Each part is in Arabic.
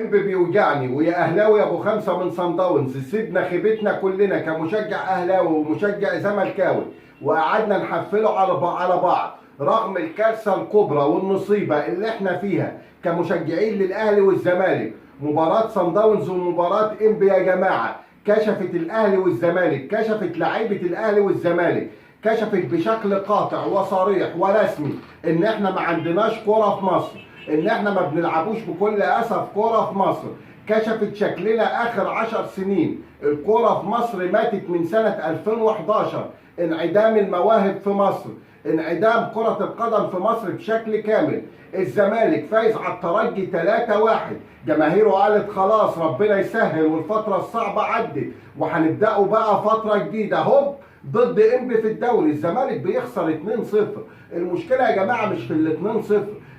انبي بيوجعني، ويا اهلاوي يا ابو خمسه من صن داونز سيبنا خيبتنا كلنا كمشجع اهلاوي ومشجع زملكاوي، وقعدنا نحفله على بعض رغم الكارثه الكبرى والمصيبه اللي احنا فيها كمشجعين للاهلي والزمالك. مباراه صن داونز ومباراه انبي يا جماعه كشفت الاهلي والزمالك، كشفت لعيبه الاهلي والزمالك، كشفت بشكل قاطع وصريح ورسمي ان احنا ما عندناش كوره في مصر، ان احنا ما بنلعبوش بكل اسف كوره في مصر. كشفت شكلنا اخر 10 سنين. الكوره في مصر ماتت من سنه 2011. انعدام المواهب في مصر، انعدام كرة القدم في مصر بشكل كامل. الزمالك فايز على الترجي 3-1، جماهيره قالت خلاص ربنا يسهل والفترة الصعبة عدت وهنبدأوا بقى فترة جديدة. هوب ضد انبي في الدوري الزمالك بيخسر 2-0. المشكلة يا جماعة مش في ال 2-0،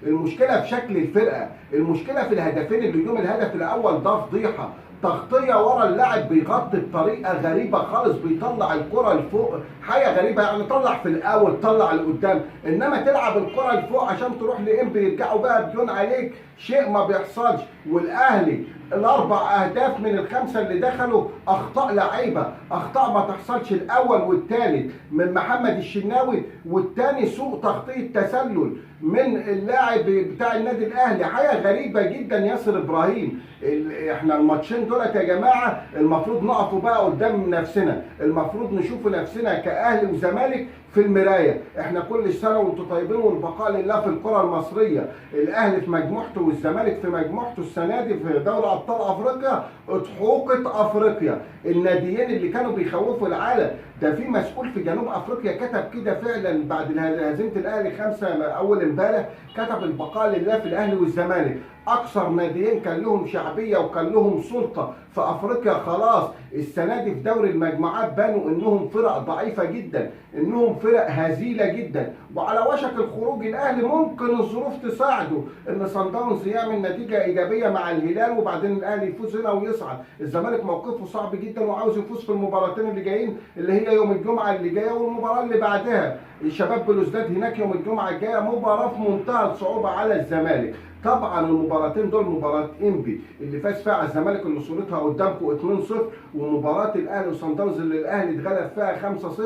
المشكلة في شكل الفرقة، المشكلة في الهدفين اللي جم. الهدف الأول ده فضيحة، تغطية ورا اللاعب بيغطي بطريقة غريبة خالص، بيطلع الكرة لفوق، حاجة غريبة يعني. طلع في الأول، طلع لقدام، إنما تلعب الكرة لفوق عشان تروح لإنبي يرجعوا بقى بدون عليك، شيء ما بيحصلش. والأهلي الأربع أهداف من الخمسة اللي دخلوا أخطاء لعيبة، أخطاء ما تحصلش. الأول والثالث من محمد الشناوي، والثاني سوء تغطية تسلل من اللاعب بتاع النادي الأهلي، حاجة غريبة جدا. ياسر إبراهيم. احنا الماتشين دولت يا جماعة المفروض نقفوا بقى قدام نفسنا، المفروض نشوف نفسنا كأهلي وزمالك في المراية. احنا كل سنة وانتم طيبين والبقاء لله في الكرة المصرية. الاهلي في مجموعته والزمالك في مجموعته السنة دي في دوري ابطال افريقيا، اضحوكة افريقيا. الناديين اللي كانوا بيخوفوا العالم، ده في مسؤول في جنوب افريقيا كتب كده فعلا بعد هزيمة الاهلي 5 اول امبارح، كتب البقاء لله في الاهلي والزمالك. اكثر ناديين كان لهم شعبيه وكان لهم سلطه في افريقيا خلاص السنه دي في دوري المجموعات بانوا انهم فرق ضعيفه جدا، انهم فرق هزيله جدا وعلى وشك الخروج. الاهلي ممكن الظروف تساعده ان صن داونز يعمل نتيجه ايجابيه مع الهلال وبعدين الاهلي يفوز هنا ويصعد. الزمالك موقفه صعب جدا وعاوز يفوز في المباراتين اللي جايين، اللي هي يوم الجمعه اللي جايه والمباراه اللي بعدها. الشباب بلوزداد هناك يوم الجمعه الجايه، مباراه في منتهى الصعوبه على الزمالك. طبعا المباراتين دول مباراه انبي اللي فاز فيها على الزمالك اللي صورتها قدامكم 2-0، ومباراه الاهلي وصن داونز اللي الاهلي اتغلب فيها 5-0،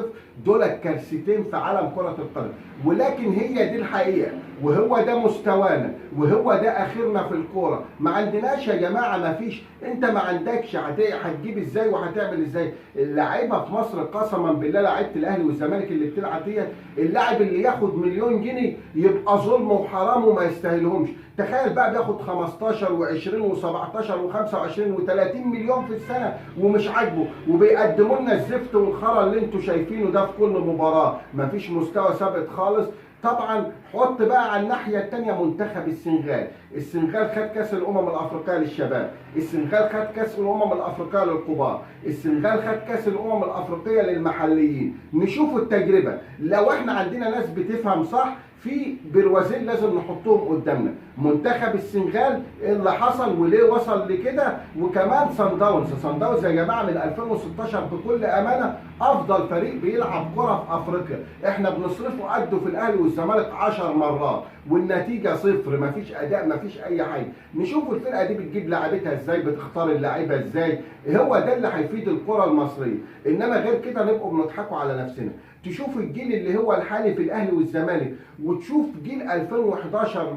دول كارثتين في عالم كره القدم. ولكن هي دي الحقيقه، وهو ده مستوانا، وهو ده اخرنا في الكوره. ما عندناش يا جماعه، ما فيش، انت ما عندكش هتجيب ازاي وهتعمل ازاي. اللعيبه في مصر قسما بالله، لعيبه الاهلي والزمالك اللي بتلعب ديت، اللاعب اللي ياخد مليون جنيه يبقى ظلم وحرام وما يستاهلهمش. تخيل بقى بياخد 15 و20 و17 و25 و30 مليون في السنه ومش عاجبه، وبيقدموا لنا الزفت والخرا اللي انتوا شايفينه ده في كل مباراه. مفيش مستوى ثابت خالص. طبعا حط بقى على الناحيه الثانيه منتخب السنغال. السنغال خد كاس الامم الافريقيه للشباب، السنغال خد كاس الامم الافريقيه للكبار، السنغال خد كاس الامم الافريقيه للمحليين. نشوف التجربه. لو احنا عندنا ناس بتفهم صح، في بروازيل لازم نحطهم قدامنا. منتخب السنغال اللي حصل وليه وصل لكده، وكمان صن داونز. صن داونز يا جماعه من 2016 بكل امانه افضل فريق بيلعب كره في افريقيا. احنا بنصرفه قده في الاهلي والزمالك 10 مرات والنتيجه صفر، مفيش اداء مفيش اي حاجه. نشوف الفرقه دي بتجيب لاعبتها ازاي، بتختار اللعيبه ازاي. هو ده اللي هيفيد الكره المصريه، انما غير كده نبقوا بنضحكوا على نفسنا. تشوف الجيل اللي هو الحالي في الاهلي والزمالك، وتشوف جيل 2011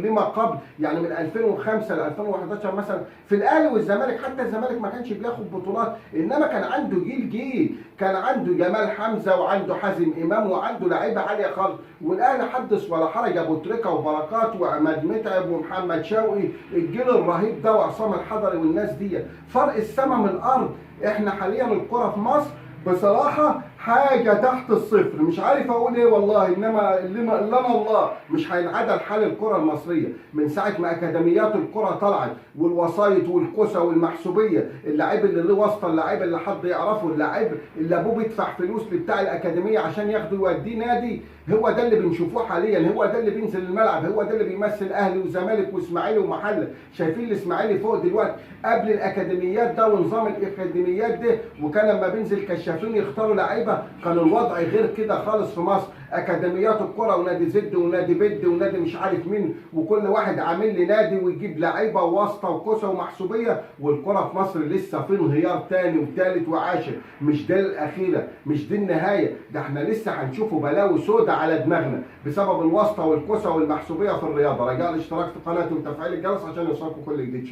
لما قبل، يعني من 2005 ل 2011 مثلا في الاهلي والزمالك. حتى الزمالك ما كانش بياخد بطولات، انما كان عنده جيل كان عنده جمال حمزه وعنده حازم امام وعنده لعيبه عاليه خالص. والاهلي حدث ولا حرج، ابو تريكه وبركات وعماد متعب ومحمد شوقي، الجيل الرهيب ده وعصام الحضري والناس دي، فرق السما من الارض. احنا حاليا الكره في مصر بصراحة حاجة تحت الصفر، مش عارف اقول ايه والله. انما اللي انا الله مش هينعدل حال الكرة المصرية من ساعة ما اكاديميات الكرة طلعت، والوسايط والكوسة والمحسوبية. اللاعب اللي له واسطة، اللاعب اللي حد يعرفه، اللاعب اللي ابوه بيدفع فلوس بتاع الاكاديمية عشان ياخده يوديه نادي، هو ده اللي بنشوفوه حاليا. هو ده اللي بينزل الملعب، هو ده اللي بيمثل اهلي وزمالك واسماعيلي ومحله. شايفين الاسماعيلي فوق دلوقتي قبل الاكاديميات ده ونظام الاكاديميات ده، وكان لما بينزل كشافين يختاروا لعيبه لعيبه كان الوضع غير كده خالص في مصر. اكاديميات الكره ونادي زد ونادي بد ونادي مش عارف مين، وكل واحد عامل لي نادي ويجيب لعيبه وواسطه وكوسه ومحسوبيه. والكره في مصر لسه في انهيار تاني وثالث وعاشر. مش ده الاخيره، مش دي النهايه، ده احنا لسه هنشوفوا بلاوي سودة على دماغنا بسبب الواسطه والكوسه والمحسوبيه في الرياضه. رجاء الاشتراك في قناتي وتفعيل الجرس عشان يوصلكم كل جديد.